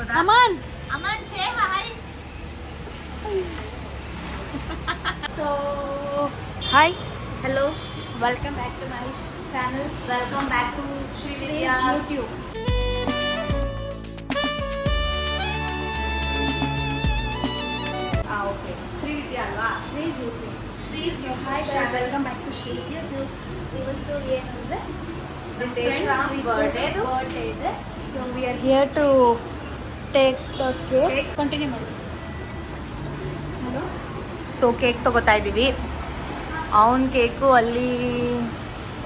ಮಾಡ್ಬೋದಾ? Aman say hi. So hi, Hello. welcome back to my channel. Welcome back to Sri Vidya's YouTube. Okay. Sri Vidya alva? Shree's YouTube. Shree's So YouTube hi guys, channel. welcome back to Shree's YouTube. ಇವತ್ತು ಏನಂದ್ರೆ Ritesh Ram birthday du. Birthday ಇದೆ. So we are here to take the cake. Cake. Continue ಮಾಡಿ. Hello. So cake ತಗೋತಾ ಇದ್ದೀವಿ. ಅವನ cake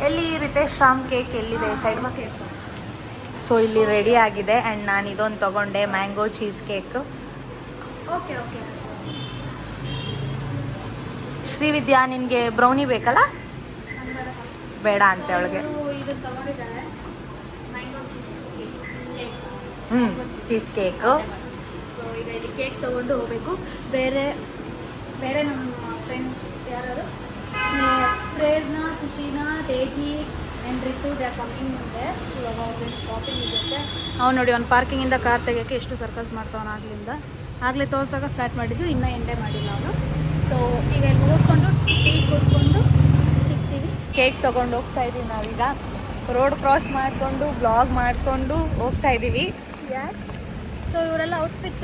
ಎಲ್ಲಿ Ritesh Ram cake ಎಲ್ಲಿದೆ side cake. So ಇಲ್ಲಿ ರೆಡಿ ಆಗಿದೆ ಆ್ಯಂಡ್ ನಾನು ಇದೊಂದು ತಗೊಂಡೆ mango cheese cake. Okay okay. Srividya ನಿನಗೆ ಬ್ರೌನಿ ಬೇಕಲ್ಲ? ಬೇಡ ಅಂತೆ ಅವಳಿಗೆ. ಇದನ್ನು ತಗೊಂಡಿದ್ದಾಳೆ mango cheese cake. Cheese cake. So ಈಗ ಇಲ್ಲಿ ಕೇಕ್ ತೊಗೊಂಡು ಹೋಗಬೇಕು. ಬೇರೆ ನಮ್ಮ ಫ್ರೆಂಡ್ಸ್ ಯಾರು ಪ್ರೇರಣಾ, ಖುಷಿನಾ, Teji and Ritu they are coming ಮುಂದೆ. ಇವಾಗ ಅವ್ರಿಗೆ ಶಾಪಿಂಗ್ ಇರುತ್ತೆ. ಅವ್ನು ನೋಡಿ ಅವ್ನು ಪಾರ್ಕಿಂಗಿಂದ ಕಾರ್ ತೆಗಿಯೋಕ್ಕೆ ಎಷ್ಟು ಸರ್ಕಸ್ ಮಾಡ್ತಾವನು ಆಗಲೇ ತೋರಿಸಿದಾಗ ಸ್ಟಾರ್ಟ್ ಮಾಡಿದ್ದು, ಇನ್ನೂ ಎಂಡೇ ಮಾಡಿಲ್ಲ ಅವನು. ಸೊ ಈಗ ಇಲ್ಲಿ ಮುಗಿಸ್ಕೊಂಡು ಟೀ ಕುಡ್ಕೊಂಡು ಸಿಗ್ತೀವಿ. ಕೇಕ್ ತೊಗೊಂಡು ಹೋಗ್ತಾ ಇದ್ದೀವಿ ನಾವೀಗ. ರೋಡ್ ಕ್ರಾಸ್ ಮಾಡಿಕೊಂಡು ಬ್ಲಾಗ್ ಮಾಡಿಕೊಂಡು ಹೋಗ್ತಾ ಇದ್ದೀವಿ. ಯಸ್. ಸೊ ಇವರೆಲ್ಲ ಔಟ್ಫಿಟ್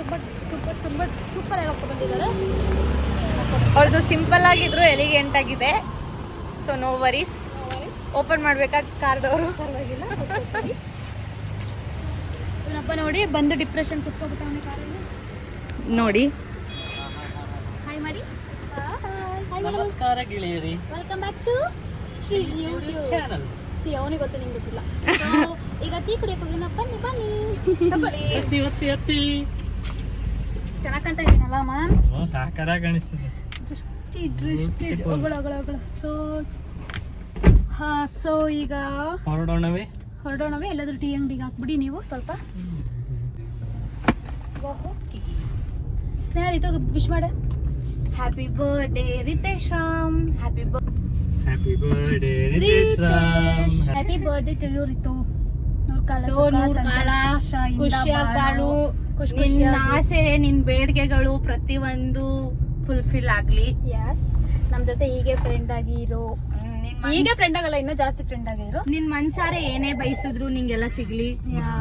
ತುಂಬ ಸೂಪರಾಗಿ ಹಾಕ್ಕೊಂಡಿದ್ದಾರೆ. ಅವ್ರದ್ದು ಸಿಂಪಲ್ ಆಗಿದ್ರು ಎಲಿಗೆಂಟ್ ಆಗಿದೆ. So no worries. ಓಪನ್ ಮಾಡ್ಬೇಕಾ ಕಾರ್ದವರು? ಪರವಾಗಿಲ್ಲ. ಇವನಪ್ಪ ನೋಡಿ ಬಂದು ಡಿಪ್ರೆಷನ್ ಕುತ್ಕೊಬಿಟ್ಟವನೇ ಕಾರಲ್ಲಿ. ನೋಡಿ ಹಾಯ್ ಮಾಡಿ. ನಮಸ್ಕಾರ ಗೆಳೆಯರಿ. Welcome back to Shree's YouTube channel. See ಅವನಿಗೆ ಗೊತ್ತು, ನಿಂಗೆ ಗೊತ್ತಿಲ್ಲ. ಈಗ ಟೀ ಕುಡಿಯೋಕೆ ಹೋಗೋಣ. ಬನ್ನಿ ಎತ್ತಿ ಚೆನ್ನಾಗಿ ಕಾಣ್ತಾ ಇದ್ದೀನಲ್ಲ ಮ್ಯಾಮ್? ಸಾಕರಾಗಿ ಕಾಣಿಸ್ತದೆ. ಸೊ ಈಗ ಹೊರಡೋಣವೇ ಎಲ್ಲಾದ್ರೂ ಟೀ ಅಂಗಡಿಗೆ ಹಾಕ್ಬಿಡಿ ನೀವು ಸ್ವಲ್ಪ. ಸ್ನೇಹ ಇದು ವಿಶ್ ಮಾಡೆ. Happy birthday Ritesh Ram. Happy birthday Ritesh Ram. Happy birthday to you Ritu. ನೂರು ಕಾಲ ಖುಷಿಯಾಗಿ ಬಾಳು. ನಿನ್ನ ಆಸೆ, ನಿನ್ನ ಬೇಡಿಕೆಗಳು ಪ್ರತಿಯೊಂದು ಫುಲ್ಫಿಲ್ ಆಗ್ಲಿ. ಯಸ್. ನಮ್ಮ ಜೊತೆ ಹೀಗೆ ಫ್ರೆಂಡ್ ಆಗಿ ಇರೋ. ಹೀಗೆ ಫ್ರೆಂಡ್ ಆಗಲ್ಲ, ಇನ್ನೂ ಜಾಸ್ತಿ ಫ್ರೆಂಡ್ ಆಗಿರೋ. ನಿನ್ ಮನ್ಸಾರೆ ಏನೇ ಬಯಸಿದ್ರು ನಿಂಗೆಲ್ಲ ಸಿಗ್ಲಿ.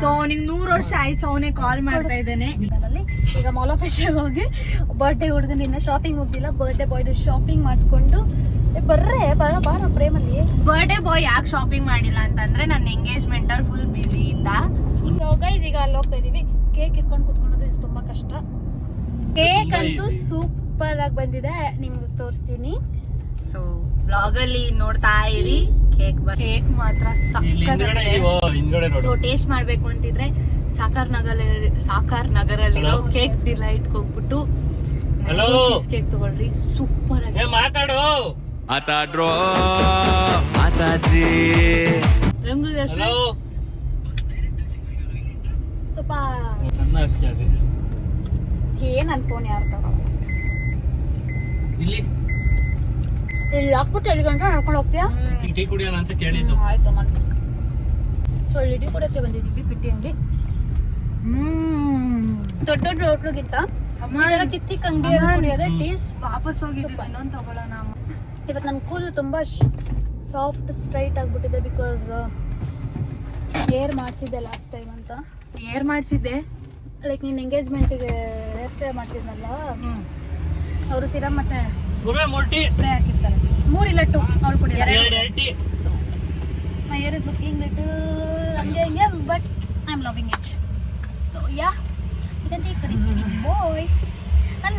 ಸೊ ನಿಂಗೆ 100 ವರ್ಷ ಆಯ್ತು. ಅವನೇ ಕಾಲ್ ಮಾಡ್ತಾ ಇದ್ದಾನೆ. ಈಗ ಮಾಲ್ ಆಫ್ ಏಷ್ಯಾಗೆ ಹೋಗಿ ಬರ್ಡೇ ಹುಡುಗನ ಇನ್ನ ಶಾಪಿಂಗ್ ಹೋಗ್ತಿಲ್ಲ. ಬರ್ಡೇ ಬಾಯ್ದು ಶಾಪಿಂಗ್ ಮಾಡಿಸ್ಕೊಂಡು ಬಾರ ಫ್ರೇಮಲ್ಲಿ. ಬರ್ಡೇ ಬಾಯ್ ಯಾಕೆ ಶಾಪಿಂಗ್ ಮಾಡಿಲ್ಲ ಅಂತಂದ್ರೆ ನನ್ನ ಎಂಗೇಜ್ಮೆಂಟ್ ಅಲ್ಲಿ ಫುಲ್ ಬಿಸಿ ಇದ್ದ. ಸೊ ಗೈಸ್ ಈಗ ಅಲ್ಲಿ ಹೋಗ್ತಾ ಇದೀವಿ. ಕೇಕ್ ಇಟ್ಕೊಂಡು ಕುತ್ಕೊಳ್ಳೋದು ತುಂಬಾ ಕಷ್ಟ. ಕೇಕ್ ಅಂತೂ ಸೂಪರ್ ಆಗಿ ಬಂದಿದೆ, ನಿಮ್ಗೆ ತೋರಿಸ್ತೀನಿ. ಸೊ ಬ್ಲಾಗ್ ಅಲ್ಲಿ ನೋಡ್ತಾ ಇರಿ. ಕೇಕ್ ಮಾತ್ರ ಸೊ ಟೇಸ್ಟ್ ಮಾಡ್ಬೇಕು ಅಂತಿದ್ರೆ ಸಾಕಾರ್ ನಗರಲ್ಲಿರೋ ಕೇಕ್ ಡಿಲೈಟ್ ಹೋಗ್ಬಿಟ್ಟು ಚೀಸ್ ಕೇಕ್ ತಗೊಳ್ರಿ. ಸೂಪರ್ ಆಗಿ ಮಾತಾಡೋ ಸ್ವಲ್ಪ ನನ್ ಫೋನ್ ಯಾರು ತಗೊಳ್ಳೋ ಇಲ್ಲಿ ಹಾಕ್ಬಿಟ್ಟು ಎಲ್ಲಿ ಗಂಟೆ ನಡ್ಕೊಂಡು ಹೋಗ್ತೀಯಾ? ಟೀ ಕುಡಿಯೋಣ ಅಂತ ಕೇಳಿದ್ದು. ಆಯ್ತು ಮನ್. ಸೊ ಇಲ್ಲಿ ಟೀ ಕುಡಿಯೋಕ್ಕೆ ಬಂದಿದ್ದೀವಿ ಪಿಟ್ಟಿ ಅಂಗಡಿ. ದೊಡ್ಡ ಹೋಟ್ಲಿಗಿಂತ ಚಿಕ್ಕ ಅಂಗಡಿ ಕುಡಿಯೋದೆ ಟೀಸ್ ವಾಪಸ್ ಹೋಗಿದ್ದೀವಿ. ಇನ್ನೊಂದು ತಗೊಳ್ಳೋಣ. ಇವತ್ತು ನನ್ನ ಕೂಲ್ ತುಂಬಾ ಸಾಫ್ಟ್ ಸ್ಟ್ರೈಟ್ ಆಗ್ಬಿಟ್ಟಿದೆ. ಬಿಕಾಸ್ ಏರ್ ಮಾಡಿಸಿದ್ದೆ ಲಾಸ್ಟ್ ಟೈಮ್ ಅಂತ. ಏರ್ ಮಾಡಿಸಿದ್ದೆ ಲೈಕ್ ನೀನು ಎಂಗೇಜ್ಮೆಂಟಿಗೆ ಹೇರ್ ಸ್ಟೈಲ್ ಮಾಡಿಸಿದ್ನಲ್ಲ, ಅವರು ಸಿರಮ್ ಮತ್ತೆ ಸ್ಪ್ರೇ ಹಾಕಿರ್ತಾರೆ. 3 ಇಲ್ಲ 2 ಅವ್ರು ಕುಡಿಯೋದು. My hair is looking little ಹಂಗೆ but I am loving it. So yeah ಇದನ್ನು ಟೇಕ್ ಬಾಯ್. ನನ್ನ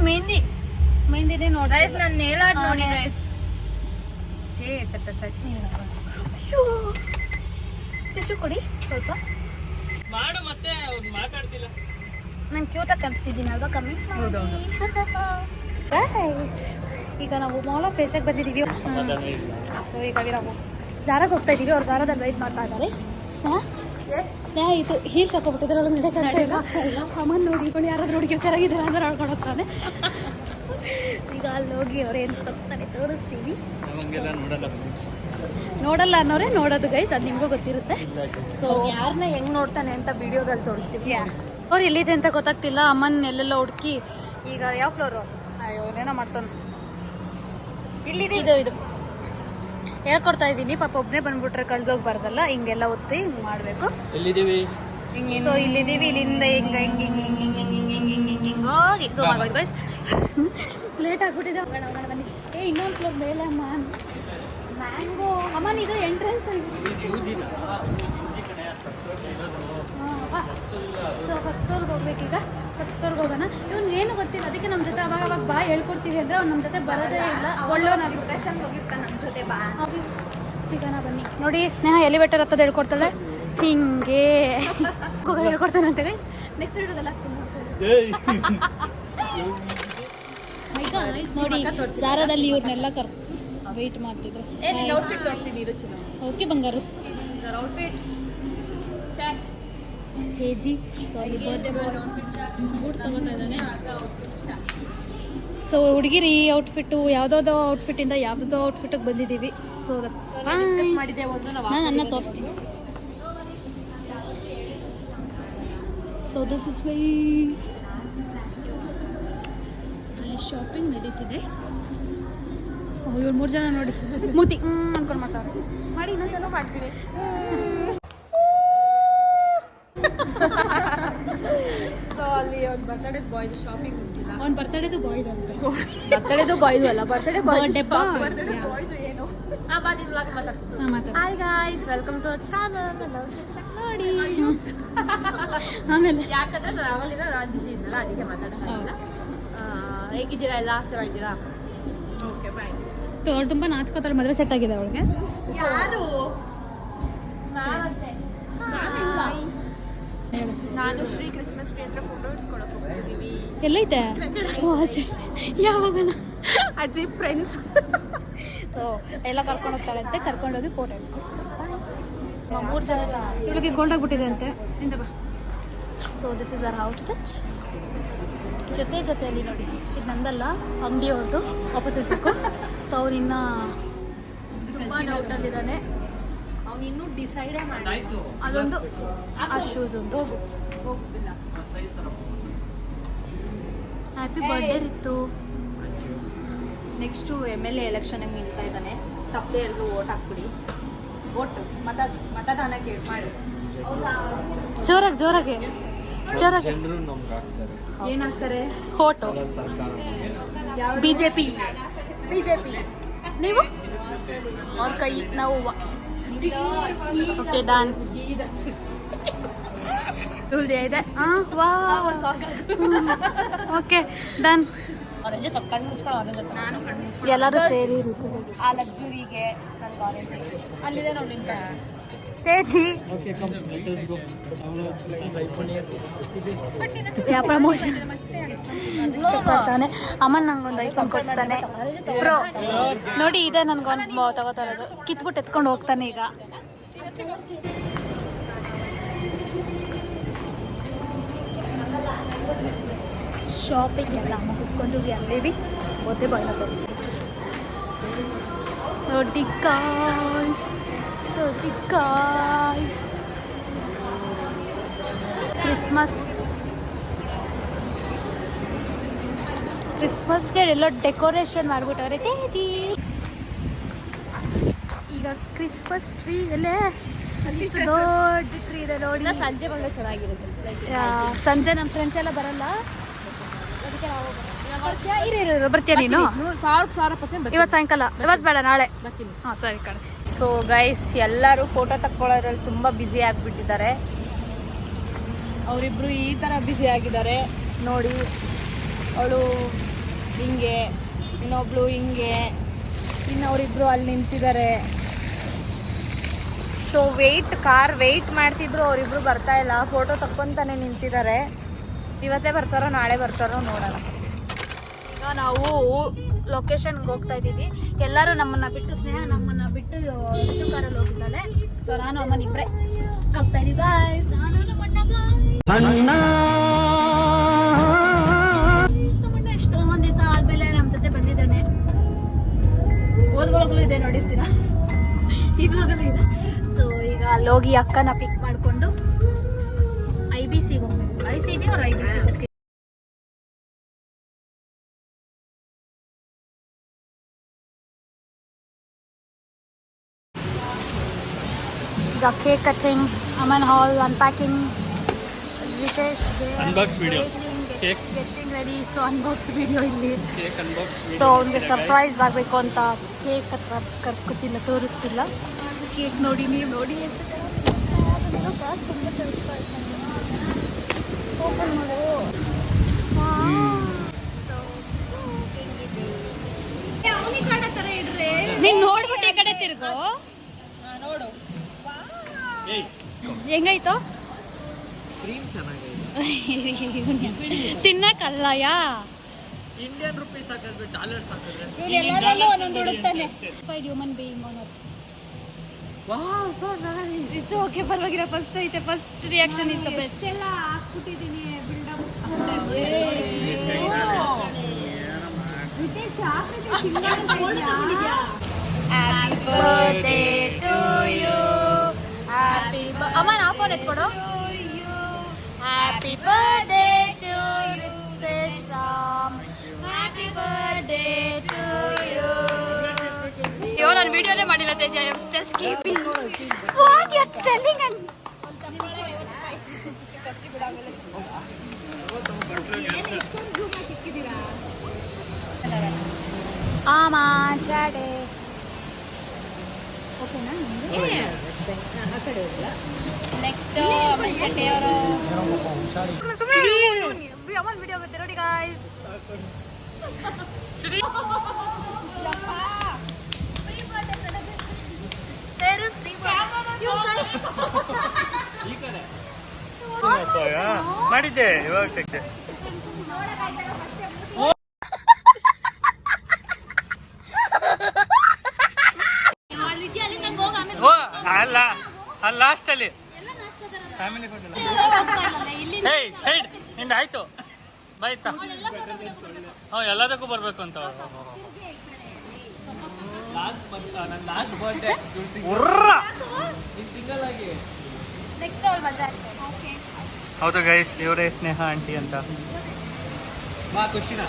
ಮೆಹಂದಿನೇ ನೋಡಿ. ಗೈಸ್ ನನ್ನ ನೇಲ್ ಆರ್ಟ್ ನೋಡಿ ಗೈಸ್. ಚಟ್ನಿ ಅಯ್ಯೋ ಟಿಶ್ಯೂ ಕೊಡಿ ಸ್ವಲ್ಪ. ಮಾಡು ಮತ್ತೆ ಮಾತಾಡ್ತಿಲ್ಲ. ನಾನು ಕ್ಯೂಟಾಗಿ ಕಾಣಿಸ್ತಿದ್ದೀನಿ ಅಲ್ವಾ? ಕಮ್ಮಿ. ಈಗ ನಾವು ಮಾಲ್ ಆಫ್ ಏಷ್ಯಾಗೆ ಬಂದಿದ್ದೀವಿ. ಸೊ ಹೀಗಾಗಿ ನಾವು ಝಾರಾಗೆ ಹೋಗ್ತಾ ಇದ್ದೀವಿ. ಅವ್ರು ಝಾರಾದಲ್ಲಿ ವೆಯ್ಟ್ ಮಾಡ್ತಾ ಇದ್ದಾರೆ. ಸ್ನೇಹ ಇದು ಹೀಲ್ಸ್ ಹಾಕೋಬಿಟ್ಟಿದ್ರೆ ಅವ್ರು ನಡೆಯೋಕ್ಕಾಗ್ತಿಲ್ಲ. ಅಮ್ಮನ ನೋಡಿ ಯಾರಾದ್ರೂ ಹುಡುಗಿರು ಚೆನ್ನಾಗಿದ್ದಾರೆ ಅಂದ್ರೆ ಆಡ್ಕೊಂಡು ಹೋಗ್ತಾನೆ. ಈಗ ಅಲ್ಲಿ ಹೋಗಿ ಅವ್ರೇನು ತಗ್ತಾನೆ ತೋರಿಸ್ತೀವಿ. ನೋಡಲ್ಲ ಅನ್ನೋರೇ ನೋಡೋದು ಗೈಸ್, ಅದು ನಿಮಗೂ ಗೊತ್ತಿರುತ್ತೆ. ಸೊ ಯಾರನ್ನ ಹೆಂಗ್ ನೋಡ್ತಾನೆ ಅಂತ ವಿಡಿಯೋದಲ್ಲಿ ತೋರಿಸ್ತೀವಿ. ಅವ್ರು ಎಲ್ಲಿದೆ ಅಂತ ಗೊತ್ತಾಗ್ತಿಲ್ಲ. ಅಮ್ಮನ ಎಲ್ಲೆಲ್ಲ ಹುಡುಕಿ ಈಗ ಯಾವ ಫ್ಲೋರು ಅಯ್ಯೋ ಏನೇನೋ ಮಾಡ್ತಾನೆ. ಇದು ಹೇಳ್ಕೊಡ್ತಾ ಇದ್ದೀನಿ. ಪಾಪ ಒಬ್ಬನೇ ಬಂದ್ಬಿಟ್ರೆ ಕಳ್ದೋಗ್ಬಾರ್ದಲ್ಲ, ಹಿಂಗೆಲ್ಲ ಒತ್ತಿ ಹಿಂಗೆ ಮಾಡಬೇಕು. ಎಲ್ಲಿದ್ದೀವಿ? ಸೊ ಇಲ್ಲಿದ್ದೀವಿ. ಇಲ್ಲಿಂದ ಹಿಂಗೆ ಹೋಗಿ ಸೊ ಆಗೋದು ಗೈಸ್. ಲೇಟ್ ಆಗ್ಬಿಟ್ಟಿದೆ. ಬನ್ನಿ. ಇನ್ನೊಂದು ಫ್ಲೋರ್ ಮೇಲೆ ಅಮ್ಮ ಮ್ಯಾಂಗೋ ಅಮ್ಮನ ಇದು ಎಂಟ್ರೆನ್ಸ್. ಸೊ ಫಸ್ಟ್ ಫ್ಲೋರ್ಗೆ ಹೋಗ್ಬೇಕೀಗ. ಫಸ್ಟ್ ಫ್ಲೋರ್ಗೆ ಹೋಗೋಣ. ಇವ್ನಿಗೆ ಏನು ಗೊತ್ತಿಲ್ಲ, ಅದಕ್ಕೆ ನಮ್ಮ ಜೊತೆ ಅವಾಗ ಬಾ ಹೇಳ್ಕೊಡ್ತೀವಿ ಅಂದರೆ ಅವ್ನು ನಮ್ಮ ಜೊತೆ ಬರೋದೇ ಇಲ್ಲ. ಒಳ್ಳೆಯವನಾಗಿ ಡಿಪ್ರೆಷನ್ ಹೋಗಿರ್ತಾನೆ, ನಮ್ಮ ಜೊತೆ ಬಾ ಸಿಗೋಣ ಬನ್ನಿ. ನೋಡಿ ಸ್ನೇಹ ಎಲಿವೇಟರ್ ಹತ್ತದ ಹೇಳ್ಕೊಡ್ತಾಳೆ ಹಿಂಗೆ ಹೋಗೋದು ಹೇಳ್ಕೊಡ್ತಾನೆ ಅಂತ ಗೈಸ್. ನೆಕ್ಸ್ಟ್ ವಿಡಿಯೋದಲ್ಲಿ ನೋಡಿ ಜಾರದಲ್ಲಿ ಇವ್ರನ್ನೆಲ್ಲ ವೆಯ್ಟ್ ಮಾಡ್ತಿದ್ರು. ಔಟ್ಫಿಟ್ ತೋರಿಸ್ತೀನಿ ಓಕೆ ಬಂಗಾರು. ಔಟ್ಫಿಟ್ ಚೆಕ್ ಕೆಜಿ ಸಾರಿ ಬೂಟ್ ತಗೋತಾ ಇದ್ದಾನೆ. ಸೊ ಹುಡುಗಿರಿ ಔಟ್ಫಿಟ್ಟು ಯಾವುದಾವುದೋ ಔಟ್ಫಿಟ್ಟಿಂದ ಯಾವುದೋ ಔಟ್ಫಿಟ್ಟಿಗೆ ಬಂದಿದ್ದೀವಿ. ಸೊ ಡಿಸ್ಕಸ್ ಮಾಡಿದ್ದೆ ಒಂದು ನಾನು ಅನ್ನ ತೋರಿಸ್ತೀನಿ. ಸೊ ದಿಸ್ ಇಸ್ ವೈ ಅಲ್ಲಿ ಶಾಪಿಂಗ್ ನಡೀತಿದೆ. ಇವ್ರು 3 ಜನ ನೋಡಿ ಮೂತಿ ಅನ್ಕೊಂಡು ಮಾಡ್ತಾರೆ. ಮಾಡಿ ಇನ್ನೊಂದ್ಸಲ ಮಾಡ್ತೀನಿ. ಸೊ ಅಲ್ಲಿ ಒಂದು ಬರ್ತಡೇ ಬಾಯ್ದು ಶಾಪಿಂಗ್ ಉಂಟಿಲ್ಲ. ಅವ್ನ ಬರ್ತಡೇದು ಬಾಯ್ದು ಅಂತ. ಬರ್ತಡೇದು ಬಾಯ್ದು ಅಲ್ಲ, ಬರ್ತಡೇ ಬರ್ಡೇ ಬಾಯ್ದು ಏನು ಬಾದಿ ವ್ಲಾಗ್ ಮಾತಾಡ್ತೀನಿ. Hi guys, welcome to our channel. ನೋಡಿ ಆಮೇಲೆ ಯಾಕಂದ್ರೆ ನಾನು ಅವಳಿಂದ ನಾನು ಬಿಸಿ ಇದ್ದಲ್ಲ, ಅದಕ್ಕೆ ಮಾತಾಡೋಲ್ಲ. ಹೇಗಿದ್ದೀರಾ? ಎಲ್ಲ ಚೆನ್ನಾಗಿದ್ದೀರಾ? Okay bye. ಅವ್ರು ತುಂಬ ನಾಚ್ಕೋತಾರೆ. ಮದುವೆ ಸೆಟ್ ಆಗಿದೆ ಅವಳಿಗೆ. ಯಾರು? ನಾನು ಶ್ರೀ ಕ್ರಿಸ್ಮಸ್ ಟ್ರೀ ಹತ್ರ ಫೋಟೋ ಇಡ್ಸ್ಕೊಳಕ್ಕೆ ಹೋಗ್ತಿದ್ದೀವಿ. ಎಲ್ಲೈತೆ? ಆಚೆ ಯಾವಾಗ ಅಜ್ಜಿ ಫ್ರೆಂಡ್ಸ್ ಸೊ ಎಲ್ಲ ಕರ್ಕೊಂಡು ಹೋಗ್ತಾಳಂತೆ. ಕರ್ಕೊಂಡೋಗಿ ಫೋಟೋ ಇಡ್ಸ್ಕೊಳ್ತಾರೆ. 3 ಜನ ಇವಳಿಗೆ ಗೋಲ್ಡ್ ಆಗಿಬಿಟ್ಟಿದೆ ಅಂತೆ. ಇಂದ ಬಾ. So this is our outfit. ಜೊತೆಯಲ್ಲಿ ನೋಡಿ, ಇದು ನಂದಲ್ಲ, ಅಂಗಡಿಯವ್ರದ್ದು, ಆಪೋಸಿಟ್ ಬೇಕು. ಸೊ ಅವನಿನ್ನ ತುಂಬ ಡೌಟಲ್ಲಿದ್ದಾನೆ. ಅವನಿನ್ನೂ ಡಿಸೈಡೇ ಮಾಡಿ. ಅದೊಂದು ಆ ಶೂಸ್ ಉಂಟು. Happy birthday Ritu. Next MLA ಎಲೆಕ್ಷನ್ಗೆ ನಿಲ್ತಾ ಇದ್ದಾನೆ. ತಪ್ಪದೆ ಎಲ್ಲರೂ ಓಟ್ ಹಾಕ್ಬಿಡಿ. ಓಟು ಮತದಾನ ಕೇಳಿ ಮಾಡಿ. ಜೋರಾಗಿ ಜನರು ನಮ್ಗೆ ಆಗ್ತಾರೆ. ಏನಾಗ್ತಾರೆ? Photo BJP. ನೀವು ಅವ್ರ ಕೈ, ನಾವು ಓಕೆ ಡನ್. ಇದೆ ಓಕೆ ಡನ್. ಎಲ್ಲರೂ ಸೇರಿ ಆ ಲಕ್ಸುರಿಗೆ ನನಗೆ ಆರೆಂಜ್ ಅಲ್ಲಿದೆ ನೋಡಿ ತೇಜಿ ಯಾವ ಪ್ರಮೋಷನ್ ಕೊಡ್ತಾನೆ. ಅಮ್ಮನ ನಂಗೊಂದು ಐಫೋನ್ ಕೊಡ್ತಾನೆ ಪ್ರೋ. ನೋಡಿ ಇದೆ ನನಗೊಂದು ತಗೋತಾ ಇರೋದು. ಕಿತ್ಬಿಟ್ಟು ಎತ್ಕೊಂಡು ಹೋಗ್ತಾನೆ ಈಗ. ಶಾಪಿಂಗ್ ಎಲ್ಲ ಮುಗಿಸ್ಕೊಂಡು ಅಂದೇವಿ ಓದೇ ಬಾಳ ತೋರಿಸ್ತೀವಿ. ನೋಡಿ ಗಾಯ್ಸ್ ಕ್ರಿಸ್ಮಸ್ಗೆ ಎಲ್ಲ ಡೆಕೋರೇಷನ್ ಮಾಡ್ಬಿಟ್ಟವ್ರೆ ತೇಜಿ. ಈಗ ಕ್ರಿಸ್ಮಸ್ ಟ್ರೀ ಎಲ್ಲೇ ಅಲ್ಲಿಷ್ಟು ದೊಡ್ಡ ಟ್ರೀ ಇದೆ ನೋಡಿ. ಸಂಜೆ ಬಂದರೆ ಚೆನ್ನಾಗಿರುತ್ತೆ. ಸಂಜೆ ನಮ್ಮ ಫ್ರೆಂಡ್ಸ್ ಎಲ್ಲ ಬರಲ್ಲ, ಅದಕ್ಕೆ ನಾವು ಬರ್ತೀಯ ನೀನು? 1,000% ಇವತ್ತು ಸಾಯಂಕಾಲ. ಇವತ್ತು ಬೇಡ, ನಾಳೆ ಬರ್ತೀನಿ. ಹಾಂ ಸರಿ ಕಡೆ. ಸೊ ಗೈಸ್, ಎಲ್ಲರೂ ಫೋಟೋ ತಕ್ಕೊಳ್ಳೋದ್ರಲ್ಲಿ ತುಂಬ ಬ್ಯುಸಿ ಆಗಿಬಿಟ್ಟಿದ್ದಾರೆ. ಅವರಿಬ್ಬರು ಈ ಥರ ಬ್ಯುಸಿ ಆಗಿದ್ದಾರೆ ನೋಡಿ. ಅವಳು ಹಿಂಗೆ, ಇನ್ನೊಬ್ಳು ಹಿಂಗೆ, ಇನ್ನು ಅವರಿಬ್ಬರು ಅಲ್ಲಿ ನಿಂತಿದ್ದಾರೆ. ಸೊ ಕಾರ್ ವೆಯ್ಟ್ ಮಾಡ್ತಿದ್ರು, ಅವರಿಬ್ಬರು ಬರ್ತಾ ಇಲ್ಲ, ಫೋಟೋ ತಕ್ಕೊಂತಾನೆ ನಿಂತಿದ್ದಾರೆ. ಇವತ್ತೇ ಬರ್ತಾರೋ ನಾಳೆ ಬರ್ತಾರೋ ನೋಡೋಣ. ಈಗ ನಾವು ಲೊಕೇಶನ್ಗೆ ಹೋಗ್ತಾ ಇದ್ದೀವಿ. ಎಲ್ಲರೂ ನಮ್ಮನ್ನ ಬಿಟ್ಟು, ಸ್ನೇಹ ನಮ್ಮನ್ನ ಬಿಟ್ಟು ಋತು ಕಾರಲ್ಲಿ ಹೋಗಿದ್ದಾಳೆ. ಸೊ ನಾನು ಅಮ್ಮನ ಇಬ್ಬರೇ ಹೋಗ್ತಾ ಇದೀವಿ ಗಾಯ್ಸ್. ನಾನು ನಮ್ಮಣ್ಣ ಎಷ್ಟೊಂದು ದಿವಸ ಆದ್ಮೇಲೆ ನಮ್ಮ ಜೊತೆ ಬಂದಿದ್ದಾನೆ. ಓದ್ಗೊಳಗಳು ಇದೆ ನೋಡಿರ್ತೀರಾ, ಈ ಬ್ಲಾಗಲ್ಲೂ ಇದೆ. ಸೊ ಈಗ ಅಲ್ಲೋಗಿ ಅಕ್ಕನ ಪಿಕ್ ಮಾಡಿಕೊಂಡು IBCಗೆ ಹೋಗ್ಬೇಕು. ICB ಈಗ cake cutting, Aman haul unpacking, Ritesh unbox video, cake getting ready. So unbox video ಇಲ್ಲಿ. ಕೇಕ್ ಅನ್ಬಾಕ್ಸ್ ಸೊ ಅವ್ನಿಗೆ ಸರ್ಪ್ರೈಸ್ ಆಗಬೇಕು ಅಂತ ಕೇಕ್ ಹತ್ರ ಕರ್ಕೊತಿಲ್ಲ, ತೋರಿಸ್ತಿಲ್ಲ. ಕೇಕ್ ನೋಡಿ, ನೀವು ನೋಡಿ ಎಷ್ಟು ಓಪನ್ ಮಾಡು. ನೀನ್ ನೋಡ್ಬಿಟ್ಟು ಈ ಕಡೆ ತಿರ್ಗು. ಹೆಂಗಾಯ್ತು? ಕ್ರೀಮ್ ಚೆನ್ನಾಗಿದೆ. ತಿನ್ನಕ್ಕಲ್ಲಯಾ? ಇಂಡಿಯನ್ ರುಪೀಸ್ ಹಾಕಿದ್ರೆ ಡಾಲರ್ಸ್ ಹಾಕಿದ್ರೆ ಎಲ್ಲದರಲ್ಲೂ ಒಂದೊಂದು ಹುಡುಕ್ತಾನೆ. ಹ್ಯೂಮನ್ ಬೀಯಿಂಗ್ ಅನ್ನೋದು. Wow so nice. It's okay, ಪರವಾಗಿಲ್ಲ. ಫಸ್ಟ್ ಐತೆ, first reaction is the best. ಎಲ್ಲ ಹಾಕ್ಬಿಟ್ಟಿದ್ದೀನಿ buildup. Happy birthday to you. Happy ಅಮ್ಮ ನಾ ಫೋನ್ ಎತ್ಕೊಡು. Happy birthday to Ritesh Ram. Happy birthday to you. ಅಯ್ಯೋ ನಾನು ವಿಡಿಯೋನೇ ಮಾಡಿಲ್ಲ Teja. Just keeping what you are telling. And ಓಕೆನಾ? ನೆಕ್ಸ್ಟ್ ಅಮನ್ ಶೆಟ್ಟಿ ಅವರು ಅಮನ್ ವಿಡಿಯೋ ಆಗುತ್ತೆ ನೋಡಿ ಗಾಯ್ಸ್. ಮಾಡಿದ್ದೆ, ಇವಾಗ ತೆಗ್ದೆ. ಅಲ್ಲ ಅಲ್ಲಿ ಲಾಸ್ಟ್ ಅಲ್ಲಿ ಫ್ಯಾಮಿಲಿ ಕೊಟ್ಟಿಲ್ಲ. ಏಯ್ ಸೈಡ್ ನಿಂದ ಆಯ್ತು ಬಾಯ್ತಾ. ಎಲ್ಲದಕ್ಕೂ ಬರ್ಬೇಕು ಅಂತ. ಲಾಸ್ಟ್ ಬರ್ಡೇ ಸಿಂಗಲ್ ಆಗಿ. ಹೌದು ಗೈಸ್, ಇವರೇ ಸ್ನೇಹ ಆಂಟಿ ಅಂತ. ಬಾ ಖುಷಿನಾ,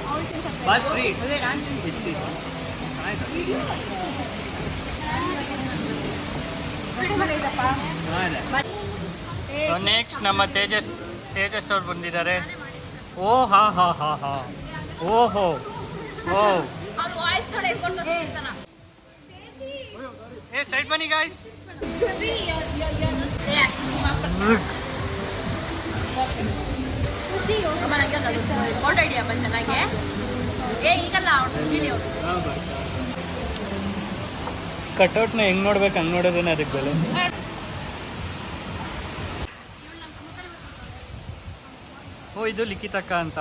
ಬಾ ಶ್ರೀ. ನೆಕ್ಸ್ಟ್ ನಮ್ಮ ತೇಜಸ್ ಅವ್ರು ಬಂದಿದ್ದಾರೆ. ಓ ಹಾ ಹಾ ಹಾ ಹಾ, ಓಹೋ ಓ. ಏ ಸೈಡ್ ಬನ್ನಿ ಗಾಯ್ಸ್. ಫೋಟೋ ಹಿಡಿಯಪ್ಪ ಚೆನ್ನಾಗಿ. ಈಗಲ್ಲ ಕಟ್ಔಟ್ನ ಹೆಂಗ್ ನೋಡ್ಬೇಕು ಹಂಗ್ ನೋಡೋದೇನೆ ಅದಕ್ಕೆ ಬೆಲೆ. ಓ ಇದು ಲಿಖಿತಕ್ಕ ಅಂತ,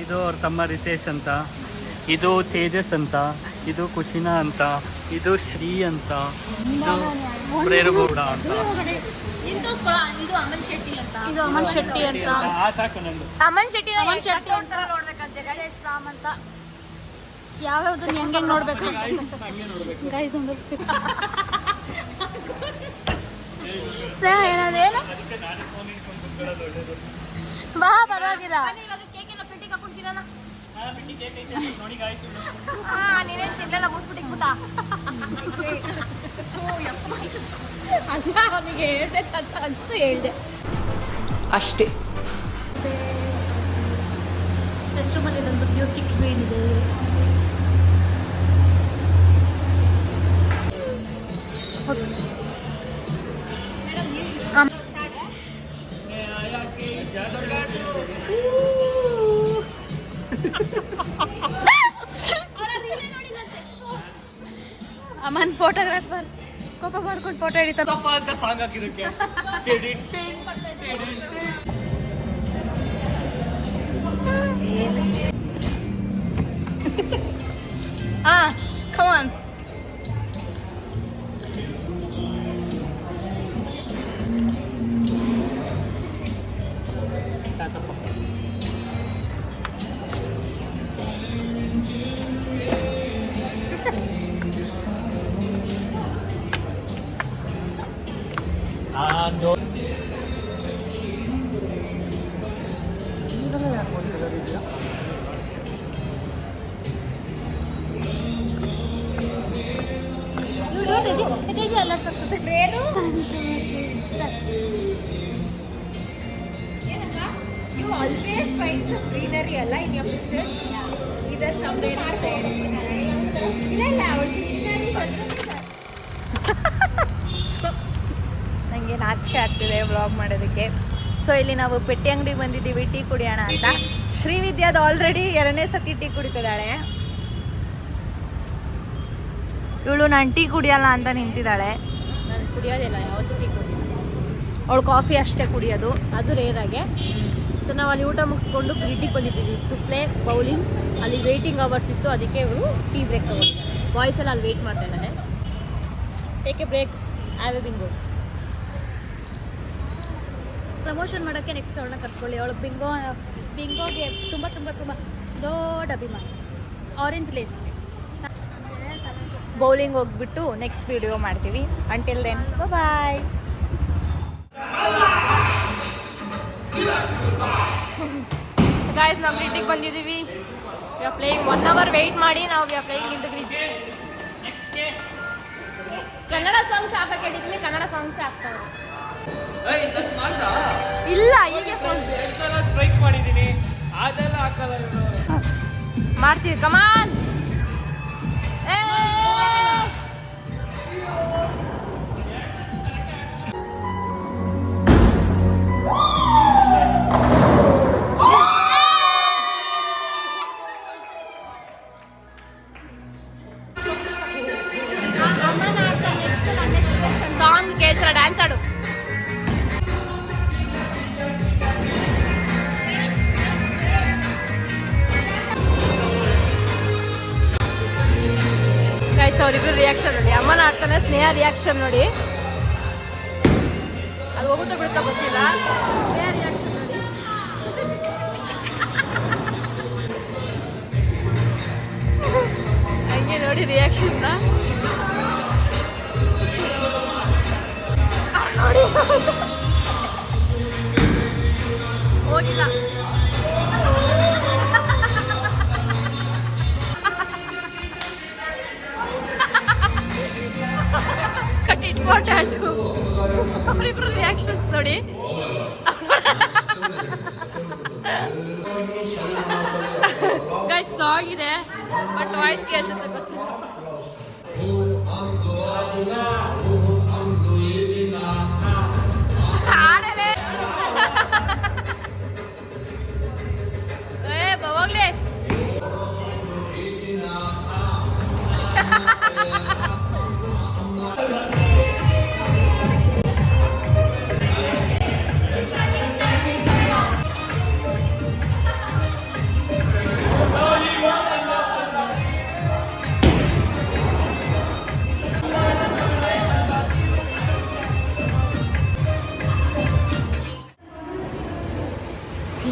ಇದು ಅವ್ರ ತಮ್ಮ ರಿತೇಶ್ ಅಂತ, ಇದು ತೇಜಸ್ ಅಂತ, ಇದು ಕುಶಿನಾ ಅಂತ, ಇದು ಶ್ರೀ ಅಂತ, ಇದು ಪ್ರೇರಗೌಡ ಅಂತ. ಇದು ಅಮನ್ ಶೆಟ್ಟಿ ಅಂತ. ಇದು ಅಮನ್ ಶೆಟ್ಟಿ ಅಂತ. ಸಾಕು ನಂದು. ಅಮನ್ ಶೆಟ್ಟಿ ಅಂತ ನೋಡ್ಬೇಕಂತೆ. ರಿತೇಶ್ ರಾಮ್ ಅಂತ. ಯಾವ್ಯಾವ್ದನ್ನ ಹೆಂಗೆ ನೋಡ್ಬೇಕು ಗೈಸ್. ಒಂದು ಏನಾದೇನು ಬಾ ಪರವಾಗಿಲ್ಲ. ನೀನೇನು ತಿನ್ನಲ್ಲ, ಮುಸ್ಬಿಟ್ಟಿಕ್ಬಿಟ್ಟ. ಅಲ್ಲ ಅವನಿಗೆ ಹೇಳ್ಬೇಕಂತ ಅನ್ಸ್ತು, ಹೇಳ್ದೆ ಅಷ್ಟೇ. ರೆಸ್ಟ್ ರೂಮಲ್ಲಿ ಒಂದು ಪ್ಯೂರ್ ಚಿಕ್ಕ ಬೇನಿದೆ. ಅಮನ್ ಫೋಟೋಗ್ರಾಫರ್ ಕೋಪ ಮಾಡ್ಕೊಂಡು ಫೋಟೋ ಹಿಡಿತಾರೆ. ಅಂತ ಸಾಂಗ್ ಹಾಕಿದಕ್ಕೆ come on. ಎಲ್ಲ success. You always find some greenery ಅಲ್ಲ in your picture. Either somewhere outside. ಇಲ್ಲ ನನಗೆ ನಾಚಿಕೆ ಆಗ್ತಿದೆ ವ್ಲಾಗ್ ಮಾಡೋದಕ್ಕೆ. ಸೊ ಇಲ್ಲಿ ನಾವು ಪೆಟ್ಟಿ ಅಂಗಡಿಗೆ ಬಂದಿದ್ದೀವಿ ಟೀ ಕುಡಿಯೋಣ ಅಂತ. ಶ್ರೀವಿದ್ಯಾದ ಆಲ್ರೆಡಿ 2ನೇ ಸತಿ ಟೀ ಕುಡಿತಿದ್ದಾಳೆ. ಇವಳು ನಾನು ಟೀ ಕುಡಿಯಲ್ಲ ಅಂತ ನಿಂತಿದ್ದಾಳೆ. ನಾನು ಕುಡಿಯೋದಿಲ್ಲ, ಯಾವತ್ತೂ ಟೀ ಕುಡಿಯೋದು. ಅವಳು ಕಾಫಿ ಅಷ್ಟೇ ಕುಡಿಯೋದು, ಅದು ರೇರಾಗೆ. ಸೊ ನಾವು ಅಲ್ಲಿ ಊಟ ಮುಗಿಸ್ಕೊಂಡು ಗ್ರಿಡ್ಡಿಗೆ ಬಂದಿದ್ದೀವಿ ಟು ಪ್ಲೇ ಬೌಲಿಂಗ್. ಅಲ್ಲಿ ವೇಟಿಂಗ್ ಅವರ್ಸ್ ಇತ್ತು, ಅದಕ್ಕೆ ಇವರು ಟೀ ಬ್ರೇಕ್ ತಗೊಂಡಿದ್ದಾರೆ. ಬಾಯ್ಸ್ ಎಲ್ಲ ಅಲ್ಲಿ ವೇಟ್ ಮಾಡ್ತಾ ಇದ್ದಾನೆ. Take a break, have a bingo. Promotion ಮಾಡೋಕ್ಕೆ ನೆಕ್ಸ್ಟ್ ಅವಳನ್ನ ಕರ್ಸ್ಕೊಳ್ಳಿ. ಅವಳಿಗೆ ಬಿಂಗೋಗೆ ತುಂಬ ತುಂಬ ತುಂಬ ದೊಡ್ಡ ಅಭಿಮಾನ. Orange Lay's. ಬೌಲಿಂಗ್ ಹೋಗ್ಬಿಟ್ಟು ನೆಕ್ಸ್ಟ್ ವಿಡಿಯೋ ಮಾಡ್ತೀವಿ. Until then bye. ಗಾಯ್ಸ್ ನಾವು ಗ್ರಿಡ್ಡಿಗೆ ಬಂದಿದ್ದೀವಿ. We are playing 1 hour wait ಮಾಡಿ ನಾವು we are playing in the grid. Kannada songs ಹಾಕಕ್ಕೆ ಹೇಳಿದ್ವಿ, ಕನ್ನಡ ಸಾಂಗ್ಸ್ ಹಾಕ್ತಾರೆ. ಇಲ್ಲ ಹೀಗೆ ಸ್ಟ್ರೈಕ್ ಮಾಡಿದ್ದೀನಿ, ಅದೆಲ್ಲ ಹಾಕಲ್ಲ ಇವ್ರು. ಮಾಡ್ತೀವಿ. ಕಮಾನ್ ಸಾಂಗ್ ಕೇಳಿಸ್ರ ಡ್ಯಾನ್ಸ್ ಆಡು. ಗೈಸ್ ಅವರಿಬ್ರು ರಿಯಾಕ್ಷನ್ ನೋಡಿ. ಅಮ್ಮನ ಆಡ್ತಾನೆ, ಸ್ನೇಹ ರಿಯಾಕ್ಷನ್ ನೋಡಿ. ಅದು ಹೋಗುತ್ತಾ ಬಿಡುತ್ತಾ ಗೊತ್ತಿಲ್ಲ. ಸ್ನೇಹ ರಿಯಾಕ್ಷನ್ ನೋಡಿ. ಹಂಗೆ ನೋಡಿ ರಿಯಾಕ್ಷನ್ನ ನೋಡಿ. ಹೋಗಿಲ್ಲ. Cut it for tattoo. ಅವರಿಬ್ರು ರಿಯಾಕ್ಷನ್ಸ್ ನೋಡಿ. ಗೈಸ್ ಸಾಂಗ್ ಇದೆ ಬಟ್ ವಾಯ್ಸ್ ಕೇಳಿಸುತ್ತೆ ಗೊತ್ತಿಲ್ಲ. ಆಡಲೇ ಹೋಗ್ಲಿ.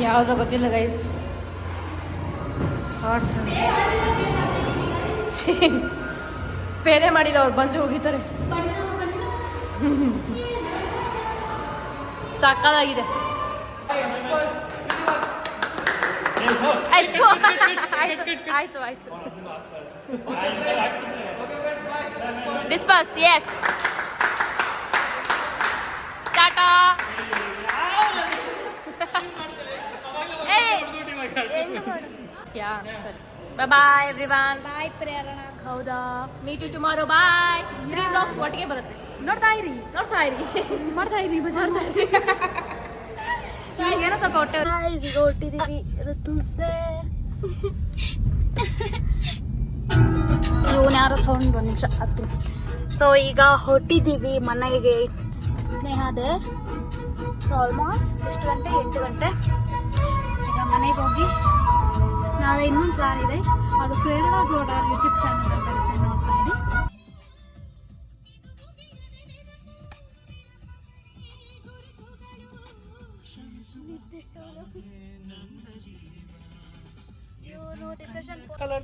ಯಾವುದೋ ಗೊತ್ತಿಲ್ಲ ಗೈಸ್. ಬೇರೆ ಮಾಡಿಲ್ಲ, ಅವ್ರು ಬಂದು ಹೋಗಿದ್ದಾರೆ. ಸಾಕಾಗಿದೆ. ಆಯ್ತು ಆಯ್ತು ಆಯ್ತು. ಡಿಸ್ಪರ್ಸ್. ಎಸ್ ಟಾಟಾ. ಸರಿ ಬಾಯ್ ಎವ್ರಿವನ್. ಬಾಯ್ ಪ್ರೇರಣಾ. ಹೌದಾ, meet you tomorrow. Bye. 3 blogs ಒಟ್ಟಿಗೆ ಬರುತ್ತೆ. ನೋಡ್ತಾ ಇರಿ ಮಾಡ್ತಾ ಇರಿ ಮಾಡ್ತಾ ಇರಿ. ಏನೋ ಸ್ವಲ್ಪ ಹೊಟ್ಟೆ ಈಗ ಹೊಟ್ಟಿದ್ದೀವಿ. ತುಸ್ದೆ ಇವನು ಯಾರೋ ಸೌಂಡ್ 1 ನಿಮಿಷ ಆಗ್ತೀನಿ. ಸೊ ಈಗ ಹೊಟ್ಟಿದ್ದೀವಿ ಮನೆಗೆ. ಸ್ನೇಹದೇ ಸೊ ಆಲ್ಮೋಸ್ಟ್ ಎಷ್ಟು ಗಂಟೆ? 8 ಗಂಟೆ. ಈಗ ಮನೆಗೆ ಹೋಗಿ ನಾಳೆ ಇನ್ನೊಂದು ಪ್ಲಾನ್ ಇದೆ. ಅದು ಪ್ರೇರಣಾ ಗೌಡ ಯೂಟ್ಯೂಬ್ ಚಾನಲ್ ಅಂತ ಇರುತ್ತೆ, ನೋಡ್ತಾ ಇರಿ.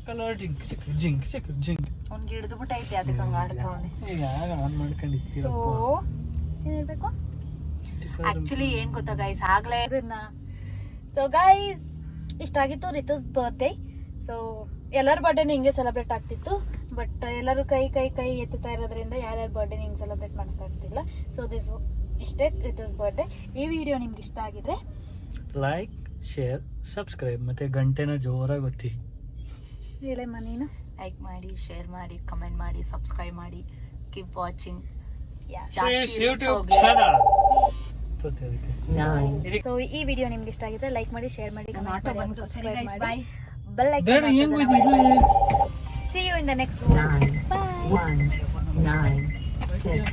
Colour zinc zinc zinc zinc ಅವ್ನಿಗೆ ಹಿಡಿದು ಬಿಟ್ಟೈತೆ, ಅದಕ್ಕೆ ಹಂಗೆ ಆಡ್ತಾವನೆ. ಈಗ ಆನ್ ಮಾಡ್ಕೊಂಡಿರ್ತೀರ. ಸೊ ಏನು ಹೇಳ್ಬೇಕು ಆಕ್ಚುಲಿ ಏನ್ ಗೊತ್ತಾ ಗೈಸ್, ಆಗ್ಲೇ ಇದನ್ನ. ಸೊ ಗೈಸ್ ಇಷ್ಟಾಗಿತ್ತು ರಿತುಸ್ ಬರ್ಡೇ. ಸೊ ಎಲ್ಲರ ಬರ್ಡೇನು ಹಿಂಗೆ ಸೆಲೆಬ್ರೇಟ್ ಆಗ್ತಿತ್ತು. ಬಟ್ ಎಲ್ಲರೂ ಕೈ ಎತ್ತುತ್ತಾ ಇರೋದ್ರಿಂದ ಯಾರ್ಯಾರ ಬರ್ಡೇ ನಿಂಗೆ ಸೆಲೆಬ್ರೇಟ್ ಮಾಡೋಕ್ಕಾಗ್ತಿಲ್ಲ. ಸೊ ಇಷ್ಟೇ ದಿಸ್ ಬರ್ಡೇ. ಈ ವಿಡಿಯೋ ನಿಮ್ಗೆ ಇಷ್ಟ ಆಗಿದ್ರೆ ಲೈಕ್, ಶೇರ್, ಸಬ್ಸ್ಕ್ರೈಬ್ ಮತ್ತೆ ಗಂಟೆನ ಜೋರಾಗಿ ಒತ್ತಿ. ಹೇಳಮ್ಮ ನೀನು. ಲೈಕ್ ಮಾಡಿ, ಶೇರ್ ಮಾಡಿ, ಕಮೆಂಟ್ ಮಾಡಿ, ಸಬ್ಸ್ಕ್ರೈಬ್ ಮಾಡಿ. Keep watching. YouTube channel. So ಈ ವಿಡಿಯೋ ನಿಮ್ಗೆ ಇಷ್ಟ ಆಗಿದ್ರೆ ಲೈಕ್ ಮಾಡಿ, ಶೇರ್ ಮಾಡಿ, ಆಟೋ ಬಂದು ಸಬ್ಸ್ಕ್ರೈಬ್ ಮಾಡಿ, ಬಾಯ್. ಬೆಲ್ ಬೇಡ, ಐಕಾನ್ ಹೆಂಗ್ ಹೋಯ್ತು? See you in the next vlog. Bye. 1, 9, 10.